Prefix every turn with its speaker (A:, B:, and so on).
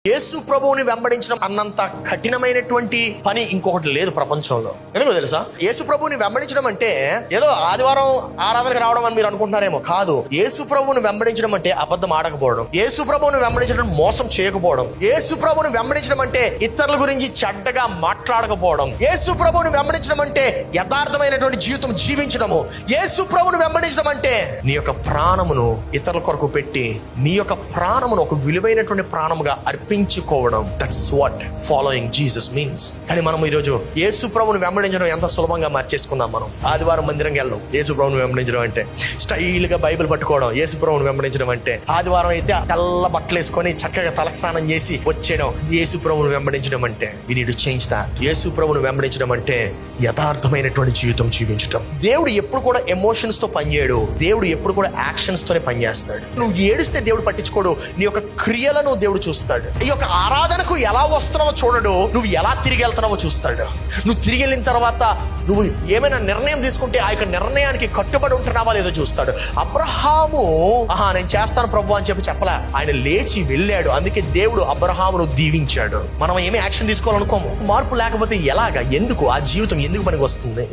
A: యేసు ప్రభువుని వెంబడించడం అన్నంత కఠినమైనటువంటి పని ఇంకొకటి లేదు ప్రపంచంలో. ఎందుకో తెలుసా? యేసు ప్రభువుని వెంబడించడం అంటే ఏదో ఆదివారం ఆరాధనకు రావడం అని మీరు అనుకుంటున్నారేమో. కాదు. యేసు ప్రభువుని వెంబడించడం అంటే అబద్ధం ఆడకపోవడం, యేసు ప్రభువుని వెంబడించడం మోసం చేయకపోవడం, యేసు ప్రభువుని వెంబడించడం అంటే ఇతరుల గురించి చెడ్డగా మాట్లాడకపోవడం, యేసు ప్రభువుని వెంబడించడం అంటే యథార్థమైనటువంటి జీవితం జీవించడము, యేసు ప్రభువుని వెంబడించడం అంటే నీ యొక్క ప్రాణమును ఇతరుల కొరకు పెట్టి నీ యొక్క ప్రాణమును ఒక విలువైనటువంటి ప్రాణముగా అర్పించుకోవడం. That's what following Jesus means. కానీ మనం ఈరోజు యేసు ప్రభువుని వెంబడించడం ఎంత సులభంగా మార్చేసుకున్నాం. మనం ఆదివారం మందిరంకి వెళ్ళడం యేసు ప్రభువుని వెంబడించడం అంటే, స్టైల్ గా బైబిల్ పట్టుకోవడం యేసు ప్రభువుని వెంబడించడం అంటే, ఆదివారం అయితే తెల్ల బట్టలు వేసుకొని చక్కగా తలస్నానం చేసి వచ్చేయడం యేసు ప్రభువుని వెంబడించడం అంటే. We need to change that. యేసు ప్రభువుని వెంబడించడం అంటే యథార్థమైనటువంటి జీవితం జీవించడం. దేవుడు ఎప్పుడు కూడా ఎమోషన్స్ తో పనిచేయడు. దేవుడు ఎప్పుడు కూడా యాక్షన్స్ తోనే పనిచేస్తాడు. నువ్వు ఏడిస్తే దేవుడు పట్టించుకోడు, నీ యొక్క క్రియలను దేవుడు చూస్తాడు. ఈ యొక్క ఆరాధనకు ఎలా వస్తున్నావో చూడడు, నువ్వు ఎలా తిరిగి వెళ్తున్నావో చూస్తాడు. నువ్వు తిరిగి వెళ్ళిన తర్వాత నువ్వు ఏమైనా నిర్ణయం తీసుకుంటే ఆ యొక్క నిర్ణయానికి కట్టుబడి ఉంటున్నావా లేదో చూస్తాడు. అబ్రహాము నేను చేస్తాను ప్రభు అని చెప్పలా, ఆయన లేచి వెళ్ళాడు. అందుకే దేవుడు అబ్రహామును దీవించాడు. మనం ఏమి యాక్షన్ తీసుకోవాలనుకోము. మార్పు లేకపోతే ఎలాగా? ఎందుకు ఆ జీవితం ఎందుకు మనకు వస్తుంది?